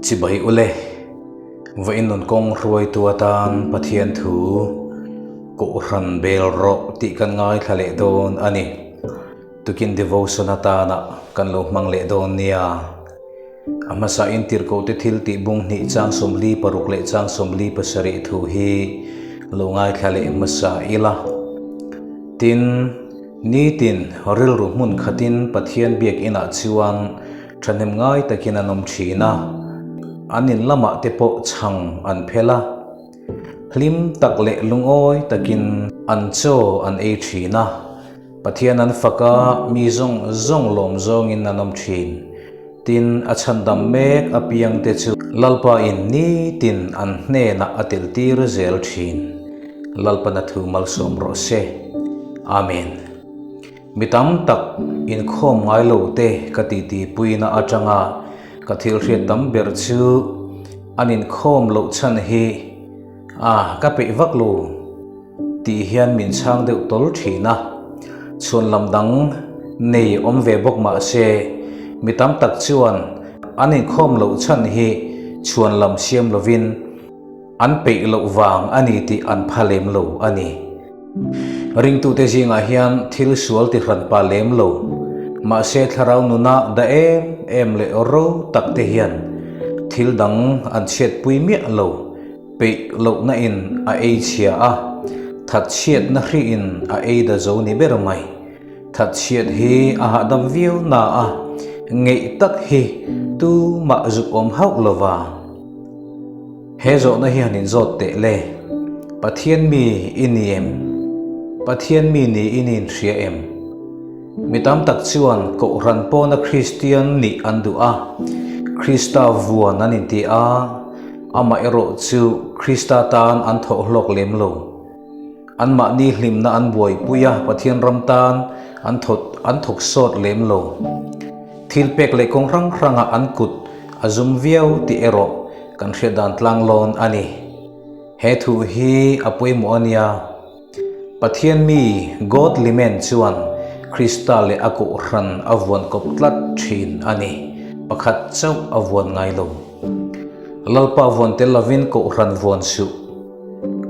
Chỉ bảy ule vậy nôn công ruồi tua tan pathian thu cổ răn bel ro ti kan ngai thale don ani tukin devotion ata na kan lo mang le don nia ama sa in tir ko te thil ti bung ni chang somli paruk le chang somli pasari thu hi lo ngai thale masa ila tin ni tin horil ru mun khatin pathian biak ina chuan thanem ngai takin anom thina anin lama te po chang an phela hlim tak le lungoi takin an cho an e thina pathian an faka mi zong zong lom zong in anom thin tin achandam mek apiang te chu lalpa in ni tin an hne na atil tir zel thin lalpa na thu mal som ro se amen mitam tak in khom ngai lo te katiti puina atanga kathil hre tam ber chu anin khom lo chan hi ka pe vak lo ti hian min chang deuh tol thina chun lamdang nei om ve bok ma se mitam tak chuan anin khom lo chan hi chuan lam siam lovin an pe lo wang ani ti an phalem lo ani ring tu te jinga hian thil sual ti hran pa lem lo ma se tharau nuna da em le ro tak te hian thil dang an chet pui mi lo pe lo na in a e chia a that chiat na hri in a e da zo ni ber mai that chiat hi a ha dam view na a ngei tak hi tu ma zu om hau lova he zo na hian in zot te le pathian mi iniem pathian mi ni inin thria em mitam tak chuan ko ran po na Christian ni andu a Krista vuan anin ti a ama ero chu Krista tan an tho hlok lem lo an ma ni hlim na an boi puya pathian ram tan an thok sot lem lo thil pek le kong rang ranga an kut azum viau ti ero kan hredan tlang lon ani he thu hi apoi mo ania pathian mi god limen chuan Krista le ako ran avon kop tlat thin ani pakhat chau avon ngai lo lalpa von tel lavin ko ran von su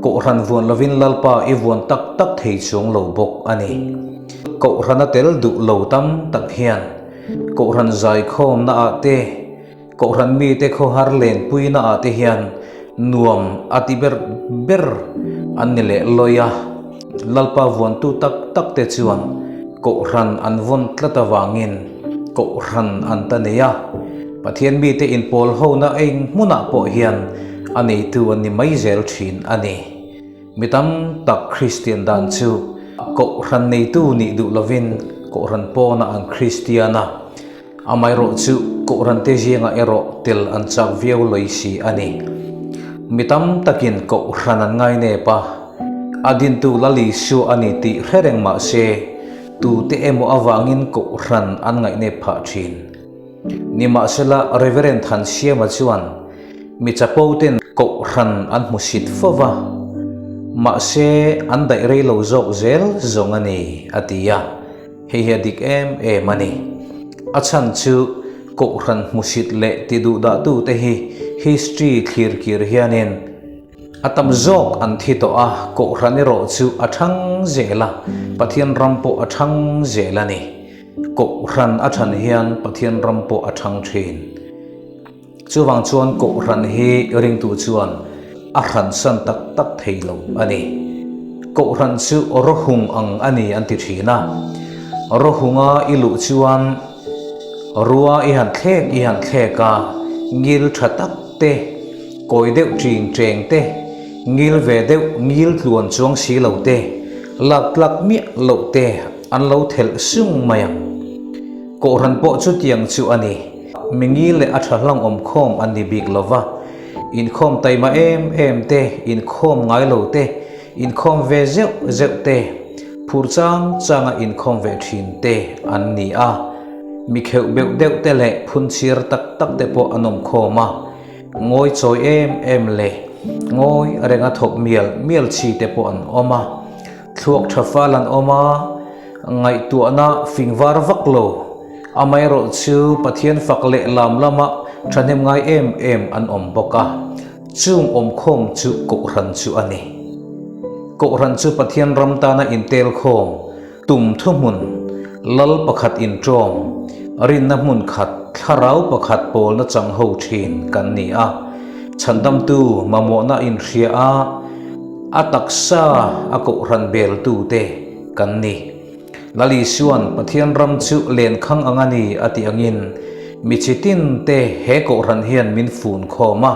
ko ran von lavin lalpa i von tak tak thei chung lo bok ani ko ran tel du lo tam tak hian ko ran zai khom na ate ko ran mi te kho har len pui na ate hian nuam ati ber anile loya lalpa von tu tak tak te chuan ko ran an von tlata wangin ko ran an taneya pathian mi te in pol ho na eng muna po hian ani tu ani mai zel thin ani mitam tak Christian dan chu ko ran nei tu ni du lovin ko ran po na an Christiana amai ro chu ko ran te jinga ero tel an chak viau loi si ani mitam takin ko ran an ngai ne pa adin tu lali su ani ti hereng ma se tu te emo awangin ko ran an ngai ne pha thin ni ma sela reverend han siama chuan mi chapo ten ko ran an musit fowa ma se an dai rei lo zok zel zong ani atia he dik e mani achan chu ko ran musit le ti du da tu te hi history clear kir hianin atam zok an thi to a ko ranero chu athang zela pathian rampo athang zela ni ko ran athan hian pathian rampo athang thin chuwang chuan ko ran hi ring tu chuan a ran san tak tak theilo ani ko ran chu orohung ang ani anti thina orohunga ilu chuan ruwa i han thlek ka ngil thatak te koi deuh tring treng te ngil ve deuh ngil tluan chuang si lo te lak mi lo te an lo thel sung mayang ko ran po chu tiang chu ani mingi le athlang om khom ani big lova in khom tai ma em te in khom ngai lo te in khom ve zeu te phur changa in khom ve thin te an ni a mi kheu beu deuh te le phun chir tak te po anom khoma ngoi choi em le ngoi renga thok miel chi te po an oma thuak thafalan oma ngai tu ana fingwar vaklo amai ro chu pathian fakle lam lama thanem ngai em an om boka chung om khom chu ko ran chu ani ko ran chu pathian ram ta na intel khom tum thumun lal pakhat in trom rin na mun khat tharau pakhat pol na chang ho thin kan ni a chandam tu mamo na in ria a ataksa ako ran bel tu te kan ni lali suan pathian ram chu len khang angani ati angin mi chitin te he ko ran hian min fun khoma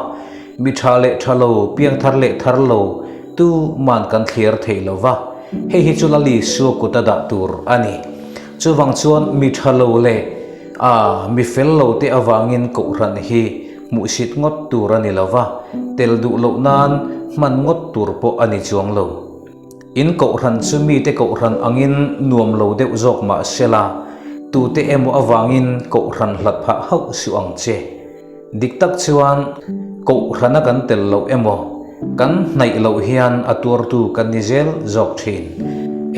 mi thale thalo piang tharle tharlo tu man kan thlir theilowa he chu lali su kuta da tur ani chuwang chuan mi thalo le mi fello te awangin ko ran hi mu sit ngot tur ani lova tel du lo nan man ngot tur po ani chuang lo in ko ran chu mi te ko ran angin nuam lo deuh jok ma sela tu te emo awangin ko ran hlat pha hau su ang che dik tak chuan ko rana kan tel lo emo kan nai lo hian atur tu kan ni zel jok thin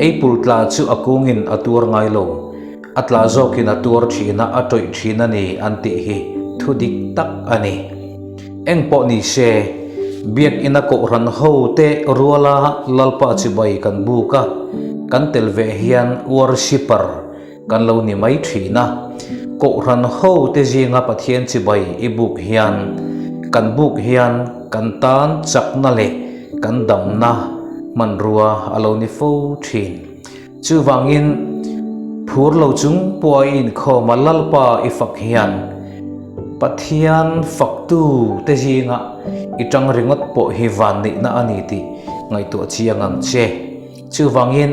ei pultla chu akungin atur ngai lo atla zokin atur thina atoi thina ni anti hi thudik tak ani engpo ni se biak ina ko ran ho te ruala lalpa chibai kan buka kan telve hian worshipper kan lo ni mai thina ko ran ho te jinga pathian chibai ibuk hian kan buk hian kan tan chakna le kan damna manrua alo ni fo thin chuwangin phur lo chung poin kho malalpa ifak hian pathian faktu te jinga itang ringot po hi van ni na ani ti ngai to chiangam che chuwangin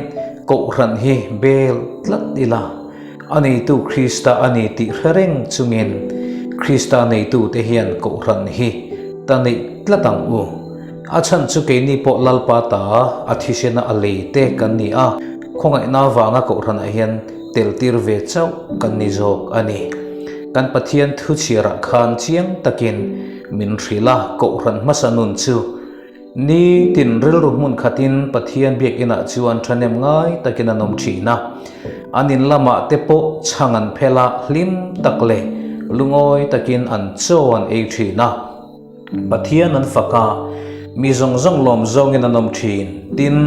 ko ran hi bel tlat dila ani tu krista ani ti khareng chungin krista nei tu te hian ko ran hi ta nei tlatang u achan chu ke ni po lalpa ta athisena ale te kan ni a khongai na wanga ko ran a hian teltir ve chau kan ni jok ani kan pathian thu chira khan chiang takin min rila ko ran masanun chu ni tin ril ru mun khatin pathian biak ina chuan thanem ngai takin anom thina anin lama te po changan phela hlim takle lungoi takin an chon ei thina pathian an faka mi zong zong lom zong in anom thin tin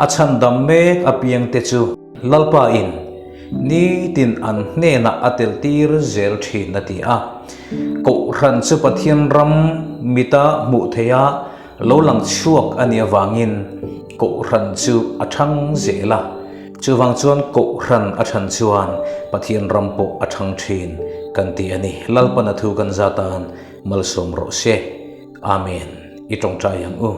achan dam mek apiang te chu lalpa in ni tin an hne na atel tir zel thin na ti a ko ran chu pathian ram mita mu theya lo lang chuak ani awangin ko ran chu athang zela chuwang chuan ko ran athan chuan pathian ram po athang thin kan ti ani lalpana thu kan zatan malsom ro se amen itong tayang u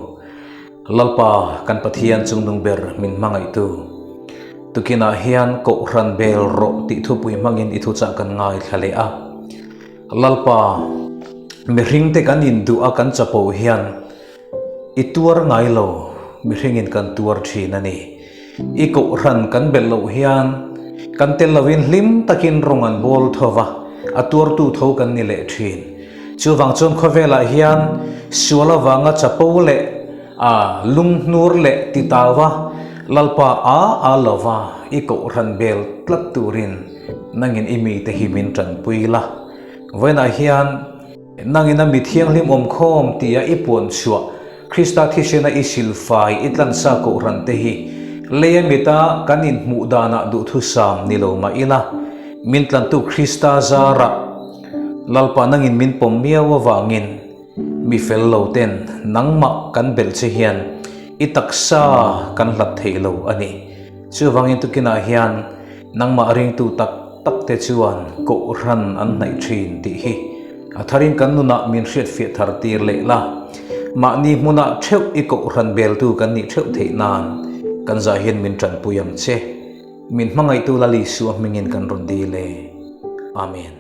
lalpa kan pathian chungdung ber min mangai tu tukina hian ko ran bel ro ti thu pui mangin ithu cha kan ngai thale a lalpa mi ring te kan in du a kan chapo hian ituar ngai lo mi ringin kan tuar thin ani i ko ran kan bel lo hian kan tel lovin hlim takin rongan bol thowa atur tu tho kan ni le thin chuwang chon khovela hian suala wanga chapo le lung nur le titawa lalpa a lova i ko ran bel tlat turin nangin imi te himin tran puila vena hian nangina mi thiang lim om khom tia ipon chua krista thishena isilfai itlan sa ko ran te hi leya mita kanin mu dana du thu sam nilo ma ila min tlan tu krista zara lalpa nangin min pom miawa wangin mi fello ten nangma kan bel che hian itaksa kan hlat theilo ani chuwangin tukina hian nangma ring tu tak tak te chuan ko ran an nai thin ti hi atharin kan nuna min hriat fe thar tir le la ma ni muna theu i ko ran bel tu kan ni theu thei nan kan za hian min tran puyam che min hmangai tu lali su mingin kan ron di le amen